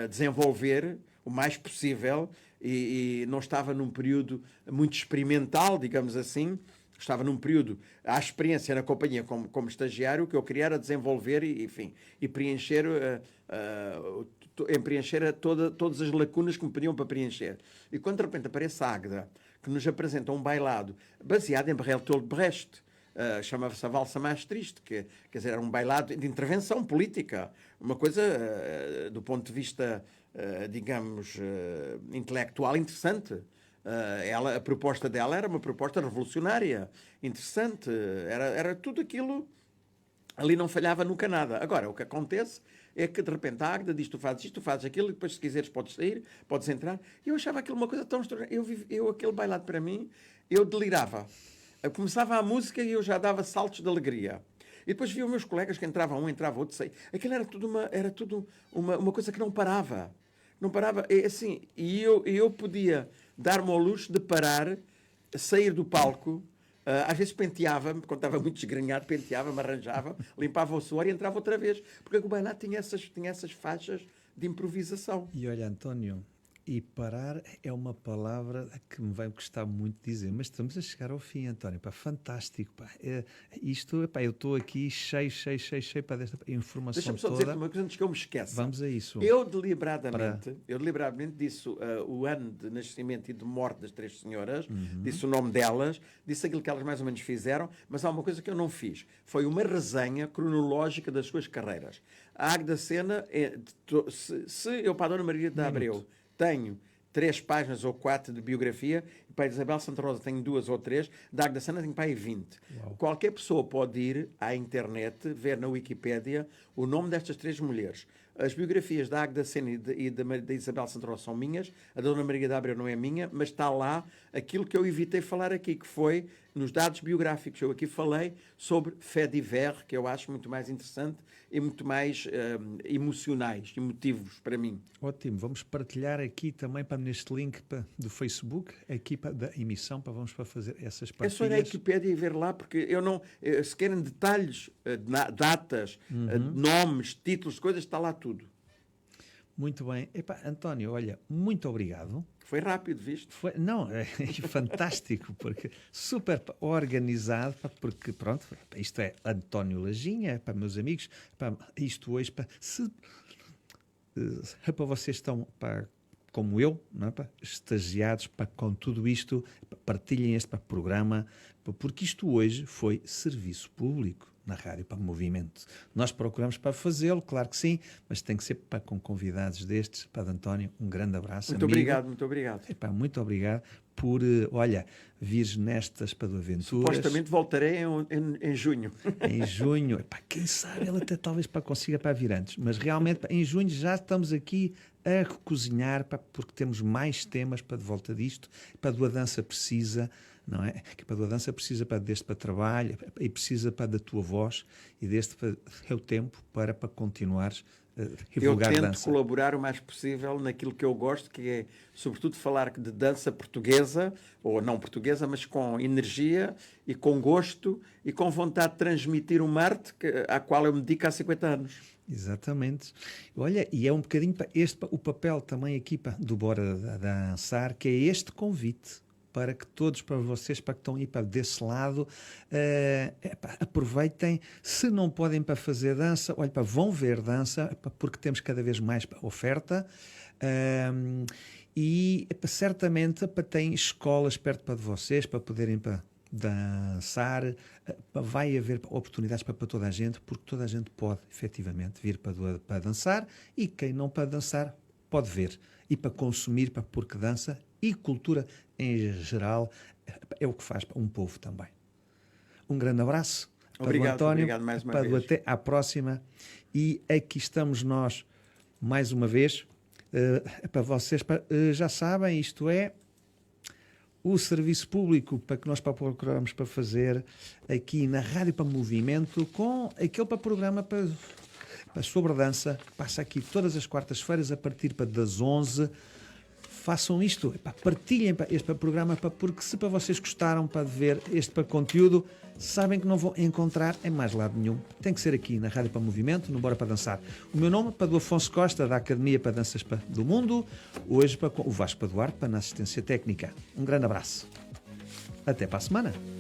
desenvolver o mais possível e não estava num período muito experimental, digamos assim. Estava num período, à experiência na companhia como estagiário, o que eu queria era desenvolver e preencher, todas as lacunas que me pediam para preencher. E quando de repente aparece a Águeda, que nos apresenta um bailado baseado em Bertolt Brecht, chamava-se A Valsa Mais Triste, que quer dizer, era um bailado de intervenção política, uma coisa do ponto de vista, digamos, intelectual interessante. A proposta dela era uma proposta revolucionária, interessante, era tudo aquilo, ali não falhava nunca nada. Agora, o que acontece é que de repente a Águeda diz, tu fazes isto, tu fazes aquilo, e depois se quiseres podes sair, podes entrar. E eu achava aquilo uma coisa tão extraordinária. Aquele bailado para mim, eu delirava. Eu começava a música e eu já dava saltos de alegria. E depois via os meus colegas que entrava um, entrava outro, saía. Aquilo era tudo uma coisa que não parava. Não parava. Assim, e eu podia dar-me ao luxo de parar, sair do palco, às vezes penteava-me, quando estava muito desgrenhado, penteava-me, arranjava, limpava o suor e entrava outra vez. Porque o bailado tinha essas faixas de improvisação. E olha, António, e parar é uma palavra que me vai gostar muito de dizer, mas estamos a chegar ao fim, António, pá, fantástico, pá. Eu estou aqui cheio para desta informação toda. Deixa-me só dizer uma coisa antes que eu me esqueça. Vamos a isso. Eu deliberadamente disse o ano de nascimento e de morte das três senhoras, disse o nome delas, disse aquilo que elas mais ou menos fizeram, mas há uma coisa que eu não fiz. Foi uma resenha cronológica das suas carreiras. A Águeda Sena, se eu para a Dona Maria da Abreu tenho 3 páginas ou 4 de biografia, e para a Isabel Santa Rosa tenho 2 ou 3, da Agda Sena tenho para aí 20. Uau. Qualquer pessoa pode ir à internet, ver na Wikipédia o nome destas 3 mulheres. As biografias da Agda Sena e da Isabel Santa Rosa são minhas, a Dona Maria da Abreu não é minha, mas está lá aquilo que eu evitei falar aqui, que foi nos dados biográficos. Eu aqui falei sobre faits divers, que eu acho muito mais interessante e muito mais emocionais, emotivos para mim. Ótimo, vamos partilhar aqui também neste link do Facebook, aqui da emissão, vamos fazer essas partilhas. É só ir à Wikipédia e ver lá, porque eu não, se querem detalhes, datas, nomes, títulos, coisas, está lá tudo. Muito bem. António, olha, muito obrigado. Foi rápido, visto? Não, é fantástico, porque super organizado, porque pronto, isto é António Lajinha, para meus amigos, isto hoje, para vocês estão, como eu, não é, estagiados com tudo isto, partilhem este programa, porque isto hoje foi serviço público na Rádio para o Movimento. Nós procuramos para fazê-lo, claro que sim, mas tem que ser com convidados destes. Padre António, um grande abraço. Muito obrigado, muito obrigado. Muito obrigado por, vires nestas do Aventuras. Supostamente voltarei em junho. Em junho. Quem sabe ele até talvez consiga vir antes, mas realmente em junho já estamos aqui a cozinhar, porque temos mais temas de volta disto, do A Dança Precisa, não é? Que a dança precisa deste trabalho e precisa da tua voz e deste é o tempo para continuares a divulgar dança. Eu tento colaborar o mais possível naquilo que eu gosto, que é sobretudo falar de dança portuguesa, ou não portuguesa, mas com energia e com gosto e com vontade de transmitir uma arte à qual eu me dedico há 50 anos. Exatamente. Olha, e é um bocadinho o papel também aqui do Bora Dançar, que é este convite para que todos, para vocês, que estão aí desse lado, aproveitem. Se não podem fazer dança, olha, vão ver dança, porque temos cada vez mais oferta. E certamente tem escolas perto de vocês para poderem dançar. Vai haver oportunidades para toda a gente, porque toda a gente pode efetivamente vir para dançar, e quem não pode dançar pode ver e para consumir, porque dança e cultura em geral é o que faz um povo também. Um grande abraço. Obrigado, António, obrigado mais uma vez. Até à próxima. E aqui estamos nós mais uma vez. Para vocês, já sabem, isto é o serviço público que nós procuramos fazer aqui na Rádio para Movimento, com aquele programa sobre dança, que passa aqui todas as quartas-feiras a partir das 11. Façam isto, partilhem este programa, porque se para vocês gostaram de ver este conteúdo, sabem que não vão encontrar em mais lado nenhum. Tem que ser aqui na Rádio para Movimento, no Bora para Dançar. O meu nome é Afonso Costa, da Academia para Danças do Mundo, hoje o Vasco Duarte, na assistência técnica. Um grande abraço. Até para a semana.